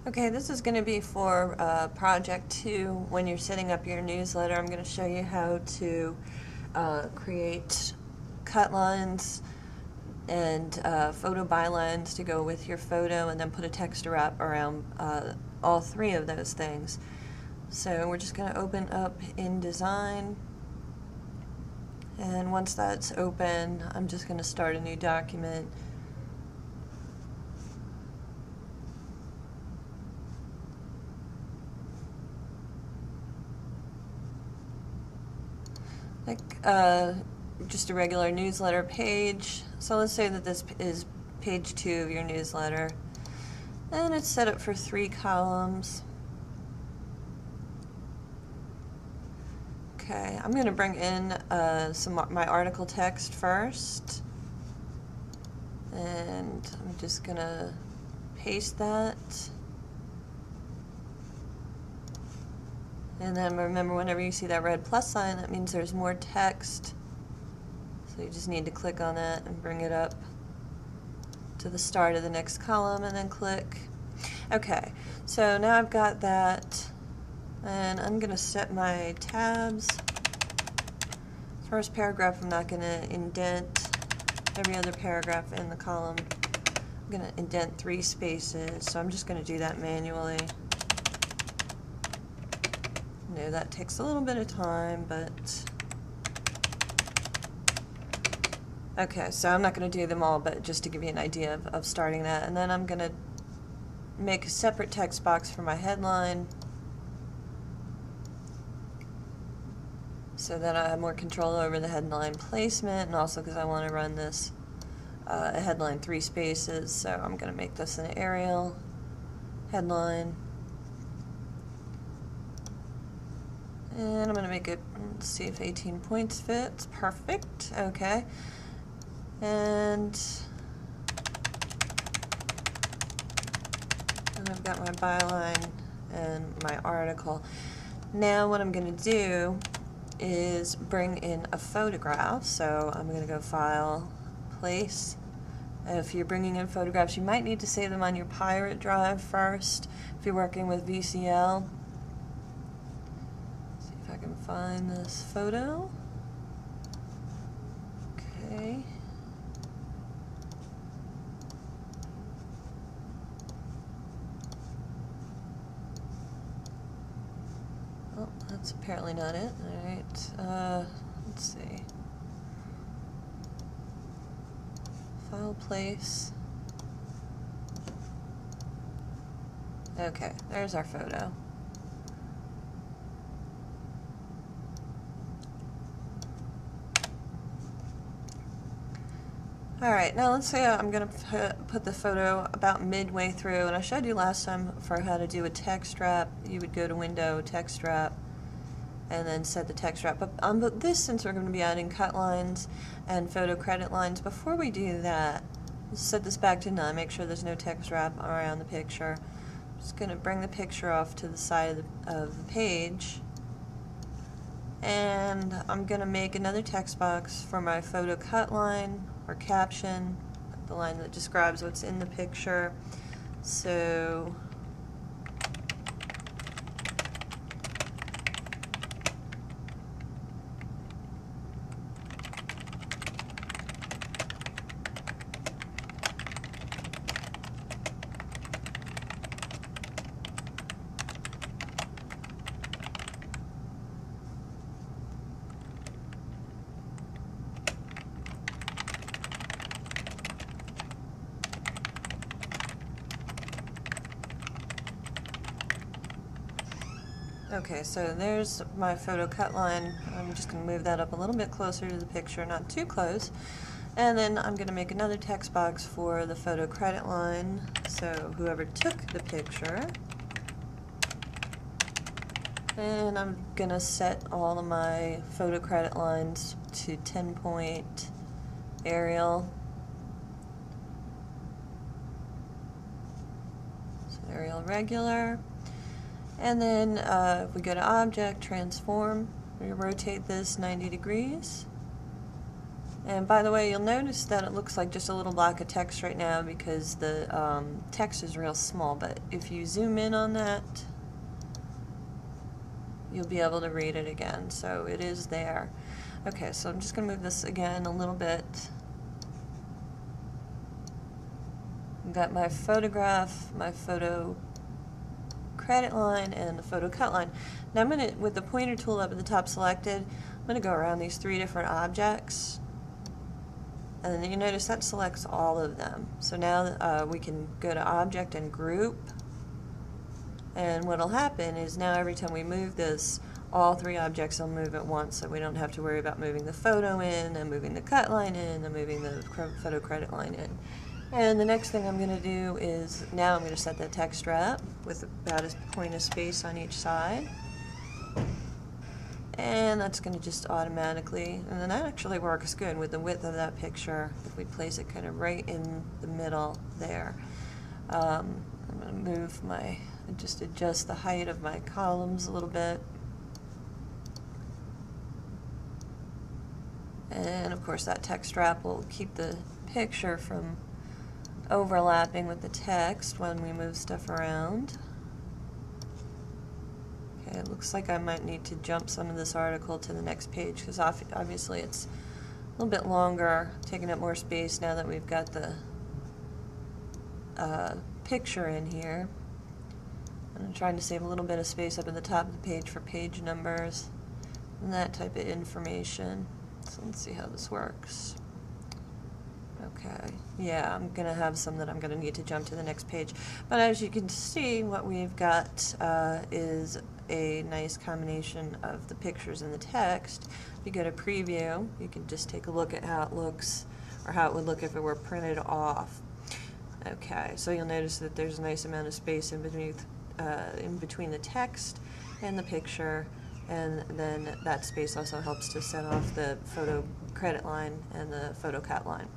Okay, this is going to be for project 2. When you're setting up your newsletter, I'm going to show you how to create cut lines and photo bylines to go with your photo, and then put a text wrap around all three of those things. So we're just going to open up InDesign, and once that's open, I'm just going to start a new document. Just a regular newsletter page. So let's say that this is page 2 of your newsletter, and it's set up for 3 columns. Okay, I'm going to bring in my article text first, and I'm just going to paste that. And then remember, whenever you see that red plus sign, that means there's more text. So you just need to click on that and bring it up to the start of the next column, and then click. Okay, so now I've got that, and I'm going to set my tabs. First paragraph, I'm not going to indent. Every other paragraph in the column, I'm going to indent 3 spaces, so I'm just going to do that manually. No, that takes a little bit of time, but okay, so I'm not going to do them all, but just to give you an idea of starting that. And then I'm going to make a separate text box for my headline so that I have more control over the headline placement, and also because I want to run this headline 3 spaces, so I'm going to make this an Arial headline. And I'm going to make it, let's see if 18 points fits. Perfect. Okay. And I've got my byline and my article. Now what I'm going to do is bring in a photograph. So I'm going to go File, Place. If you're bringing in photographs, you might need to save them on your pirate drive first if you're working with VCL. I can find this photo. Okay. Oh, that's apparently not it. Alright, let's see. File, Place. Okay, there's our photo. Alright, now let's say I'm going to put the photo about midway through, and I showed you last time for how to do a text wrap. You would go to Window, Text Wrap, and then set the text wrap. But on this, since we're going to be adding cut lines and photo credit lines, before we do that, let's set this back to none, make sure there's no text wrap around the picture. I'm just going to bring the picture off to the side of the page, and I'm going to make another text box for my photo cut line or caption, the line that describes what's in the picture. So okay, so there's my photo cut line. I'm just going to move that up a little bit closer to the picture, not too close. And then I'm going to make another text box for the photo credit line. So whoever took the picture. And I'm going to set all of my photo credit lines to 10-point Arial. So Arial regular. And then if we go to Object, Transform, we rotate this 90 degrees. And by the way, you'll notice that it looks like just a little block of text right now because the text is real small, but if you zoom in on that, you'll be able to read it again. So it is there. Okay, so I'm just going to move this again a little bit. I've got my photograph, my photo credit line, and the photo cut line. Now I'm going to, with the pointer tool up at the top selected, I'm going to go around these 3 different objects. And then you notice that selects all of them. So now we can go to Object and Group. And what will happen is now every time we move this, all 3 objects will move at once, so we don't have to worry about moving the photo in, and moving the cut line in, and moving the photo credit line in. And the next thing I'm going to do is, now I'm going to set that text wrap with about a point of space on each side. And that's going to just automatically, and then that actually works good with the width of that picture if we place it kind of right in the middle there. I'm going to move my, just adjust the height of my columns a little bit. And of course that text wrap will keep the picture from overlapping with the text when we move stuff around. Okay, it looks like I might need to jump some of this article to the next page because obviously it's a little bit longer, taking up more space now that we've got the picture in here. I'm trying to save a little bit of space up at the top of the page for page numbers and that type of information. So let's see how this works. Okay, yeah, I'm going to have some that I'm going to need to jump to the next page. But as you can see, what we've got is a nice combination of the pictures and the text. If you go to Preview, you can just take a look at how it looks, or how it would look if it were printed off. Okay, so you'll notice that there's a nice amount of space in between the text and the picture, and then that space also helps to set off the photo credit line and the photo cut line.